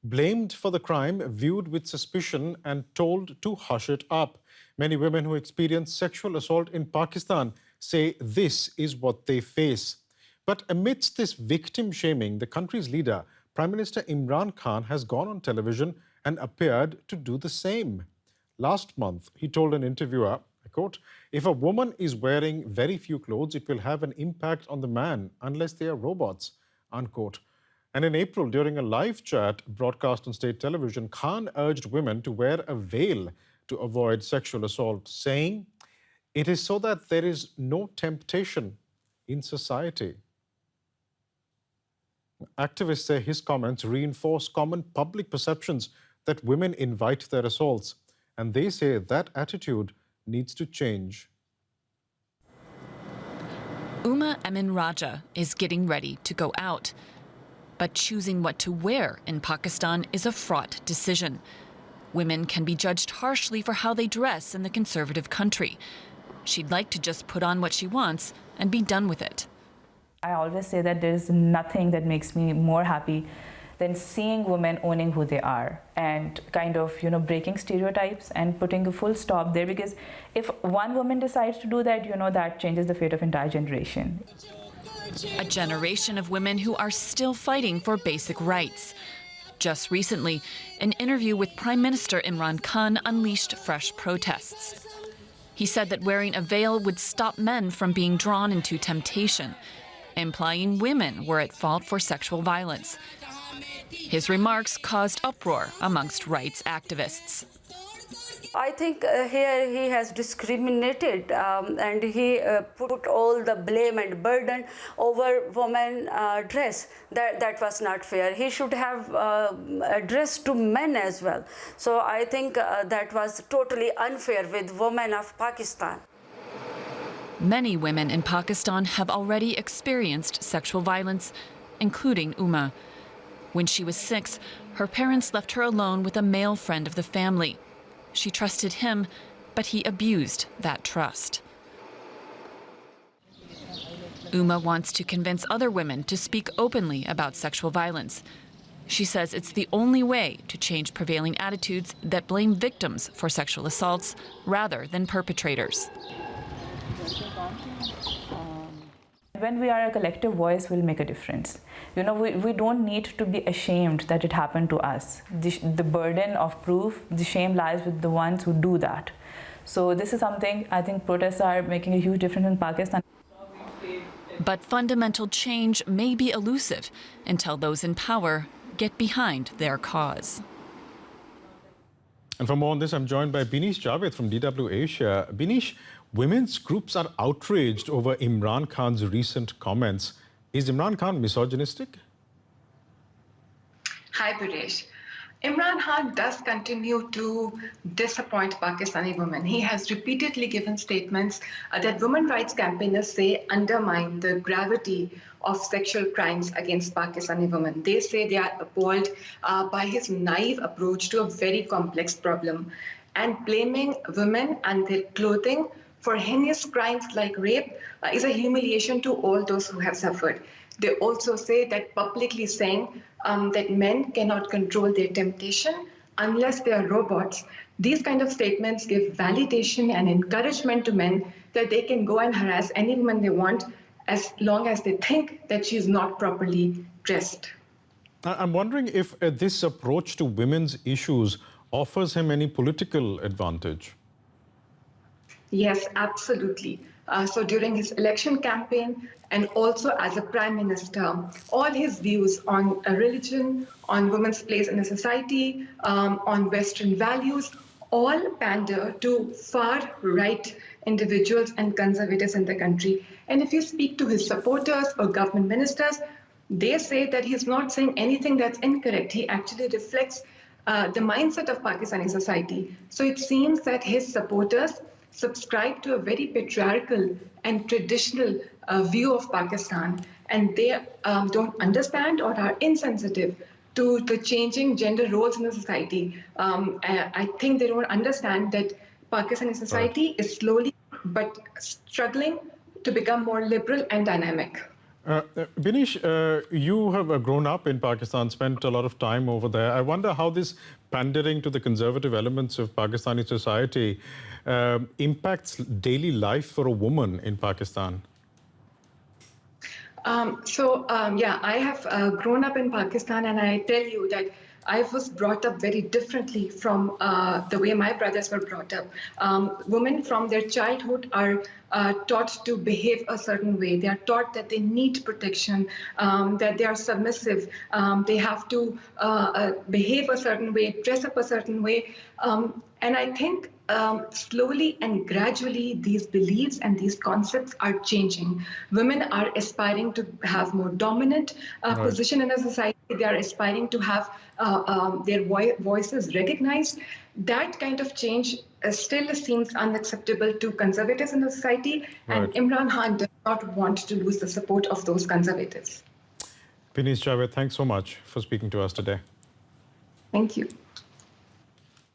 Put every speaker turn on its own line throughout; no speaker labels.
blamed for the crime, viewed with suspicion and told to hush it up. Many women who experience sexual assault in Pakistan say this is what they face. But amidst this victim shaming, the country's leader, Prime Minister Imran Khan, has gone on television and appeared to do the same. Last month, he told an interviewer, I quote, "If a woman is wearing very few clothes, it will have an impact on the man unless they are robots," unquote. And in April, during a live chat broadcast on state television, Khan urged women to wear a veil to avoid sexual assault, saying, "It is so that there is no temptation in society." Activists say his comments reinforce common public perceptions that women invite their assaults, and they say that attitude needs to change.
Uma Emin Raja is getting ready to go out. But choosing what to wear in Pakistan is a fraught decision. Women can be judged harshly for how they dress in the conservative country. She'd like to just put on what she wants and be done with it.
I always say that there's nothing that makes me more happy than seeing women owning who they are and kind of, breaking stereotypes and putting a full stop there, because if one woman decides to do that, that changes the fate of an entire generation.
A generation of women who are still fighting for basic rights. Just recently, an interview with Prime Minister Imran Khan unleashed fresh protests. He said that wearing a veil would stop men from being drawn into temptation, implying women were at fault for sexual violence. His remarks caused uproar amongst rights activists.
I think here he has discriminated and he put all the blame and burden over women dress. That was not fair. He should have addressed to men as well. So I think that was totally unfair with women of Pakistan.
Many women in Pakistan have already experienced sexual violence, including Uma. When she was 6, her parents left her alone with a male friend of the family. She trusted him, but he abused that trust. Uma wants to convince other women to speak openly about sexual violence. She says it's the only way to change prevailing attitudes that blame victims for sexual assaults rather than perpetrators.
When we are a collective voice, we'll make a difference. We don't need to be ashamed that it happened to us. The burden of proof, the shame lies with the ones who do that. So this is something I think protests are making a huge difference in Pakistan.
But fundamental change may be elusive until those in power get behind their cause.
And for more on this, I'm joined by Binish Javed from DW Asia. Binish, women's groups are outraged over Imran Khan's recent comments. Is Imran Khan misogynistic?
Hi, Paresh. Imran Khan does continue to disappoint Pakistani women. He has repeatedly given statements that women rights campaigners say undermine the gravity of sexual crimes against Pakistani women. They say they are appalled by his naive approach to a very complex problem, and blaming women and their clothing for heinous crimes like rape is a humiliation to all those who have suffered. They also say that publicly saying that men cannot control their temptation unless they are robots. These kind of statements give validation and encouragement to men that they can go and harass any woman they want as long as they think that she is not properly dressed.
I'm wondering if this approach to women's issues offers him any political advantage.
Yes, absolutely. So during his election campaign and also as a prime minister, all his views on religion, on women's place in a society, on Western values, all pander to far-right individuals and conservatives in the country. And if you speak to his supporters or government ministers, they say that he's not saying anything that's incorrect. He actually reflects the mindset of Pakistani society. So it seems that his supporters subscribe to a very patriarchal and traditional view of Pakistan, and they don't understand or are insensitive to the changing gender roles in the society. I think they don't understand that Pakistani society is slowly but struggling to become more liberal and dynamic.
Binish, you have grown up in Pakistan, spent a lot of time over there. I wonder how this pandering to the conservative elements of Pakistani society impacts daily life for a woman in Pakistan.
Yeah, I have grown up in Pakistan, and I tell you that I was brought up very differently from the way my brothers were brought up. Women from their childhood are taught to behave a certain way. They are taught that they need protection, that they are submissive. They have to behave a certain way, dress up a certain way. And I think slowly and gradually these beliefs and these concepts are changing. Women are aspiring to have more dominant position in a society. They are aspiring to have their voices recognized. That kind of change still seems unacceptable to conservatives in the society, and Imran Khan does not want to lose the support of those conservatives.
Binish Javed, thanks so much for speaking to us today.
Thank you.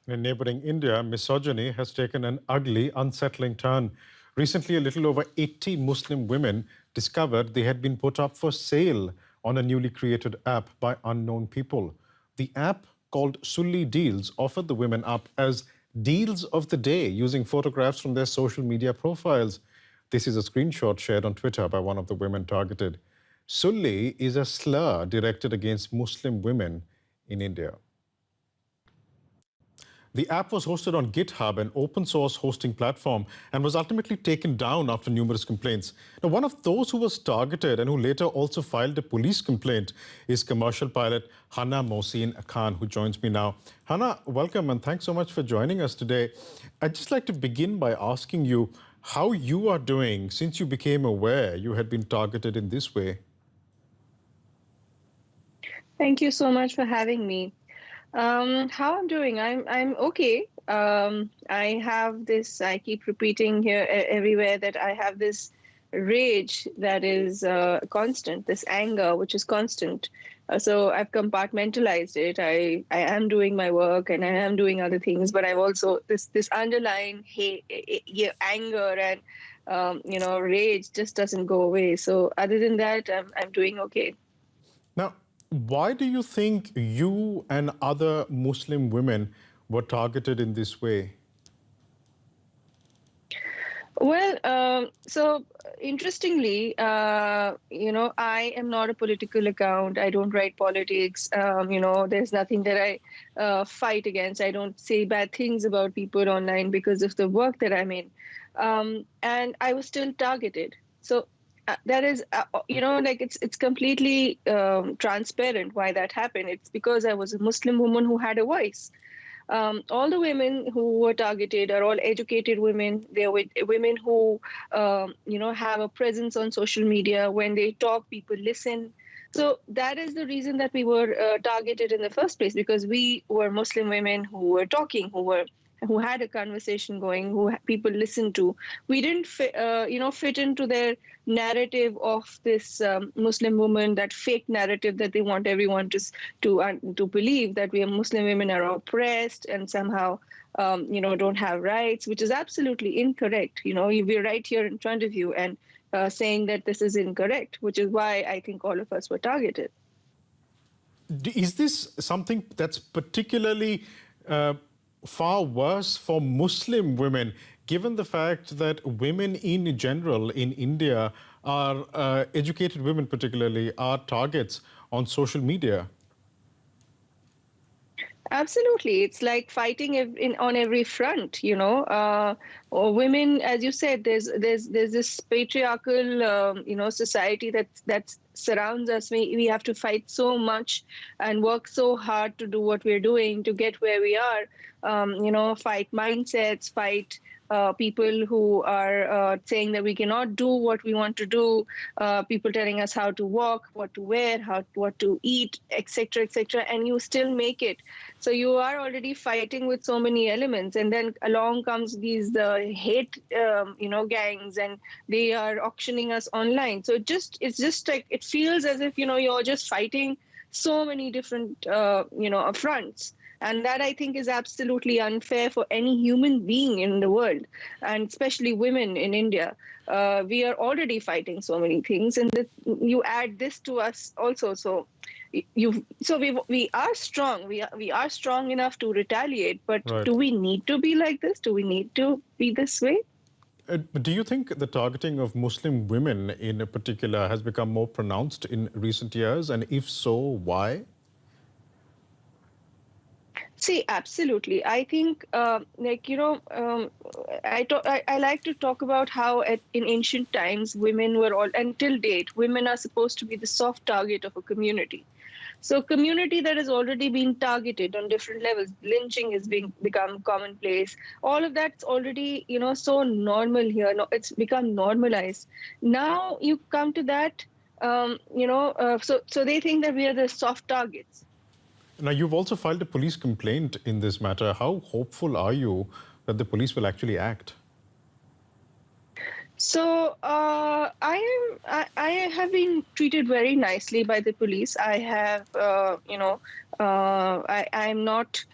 In neighboring India, misogyny has taken an ugly, unsettling turn. Recently, a little over 80 Muslim women discovered they had been put up for sale on a newly created app by unknown people. The app, called Sulli Deals, offered the women up as deals of the day using photographs from their social media profiles. This is a screenshot shared on Twitter by one of the women targeted. Sulli is a slur directed against Muslim women in India. The app was hosted on GitHub, an open-source hosting platform, and was ultimately taken down after numerous complaints. Now, one of those who was targeted and who later also filed a police complaint is commercial pilot Hana Mohsin Khan, who joins me now. Hana, welcome, and thanks so much for joining us today. I'd just like to begin by asking you how you are doing since you became aware you had been targeted in this way.
Thank you so much for having me. How I'm doing? I'm okay. I have this. I keep repeating here everywhere that I have this rage that is constant. This anger, which is constant. So I've compartmentalized it. I am doing my work and I am doing other things, but I've also this underlying hate, anger and rage just doesn't go away. So other than that, I'm doing okay.
Now, why do you think you and other Muslim women were targeted in this way?
Well, so interestingly, I am not a political account. I don't write politics. There's nothing that I fight against. I don't say bad things about people online because of the work that I'm in. And I was still targeted. So that is, it's completely transparent why that happened. It's because I was a Muslim woman who had a voice. All the women who were targeted are all educated women. They're women who, have a presence on social media. When they talk, people listen. So that is the reason that we were targeted in the first place, because we were Muslim women who were talking, who had a conversation going, who people listened to. We didn't fit into their narrative of this Muslim woman, that fake narrative that they want everyone to believe, that we are Muslim women are oppressed and somehow don't have rights, which is absolutely incorrect. We're right here in front of you and saying that this is incorrect, which is why I think all of us were targeted.
Is this something that's particularly far worse for Muslim women, given the fact that women in general in India are, educated women particularly, are targets on social media?
Absolutely. It's like fighting on every front, women, as you said, there's this patriarchal, society that surrounds us. We have to fight so much and work so hard to do what we're doing to get where we are, fight mindsets, fight people who are saying that we cannot do what we want to do, people telling us how to walk, what to wear, what to eat, etc., etc., and you still make it. So you are already fighting with so many elements, and then along comes these hate, gangs, and they are auctioning us online. So it's just like it feels as if you're just fighting so many different fronts. And that, I think, is absolutely unfair for any human being in the world, and especially women in India. We are already fighting so many things, and you add this to us also. So we are strong. We are strong enough to retaliate. But
Right.
do we need to be like this? Do we need to be this way?
Do you think the targeting of Muslim women in particular has become more pronounced in recent years? And if so, why?
See, absolutely. I think, I like to talk about how in ancient times, women were all, until date, women are supposed to be the soft target of a community. So community that has already been targeted on different levels, lynching has become commonplace. All of that's already, so normal here. No, it's become normalized. Now you come to that, so they think that we are the soft targets.
Now, you've also filed a police complaint in this matter. How hopeful are you that the police will actually act?
So I have been treated very nicely by the police. I have, I'm not,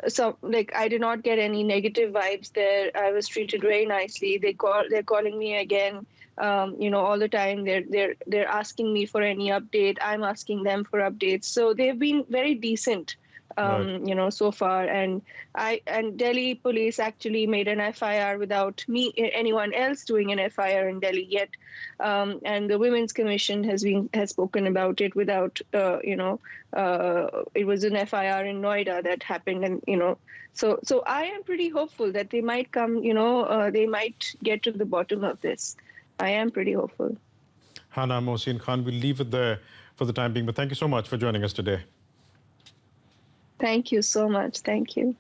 so like I did not get any negative vibes there. I was treated very nicely. They're calling me again, all the time. They're asking me for any update. I'm asking them for updates. So they've been very decent.
Right.
So far, and Delhi police actually made an FIR without anyone else doing an FIR in Delhi yet, and the Women's Commission has spoken about it without, it was an FIR in Noida that happened, and so I am pretty hopeful that they might come, they might get to the bottom of this. I am pretty hopeful.
Hana Mohsin Khan, we'll leave it there for the time being, but thank you so much for joining us today.
Thank you so much. Thank you.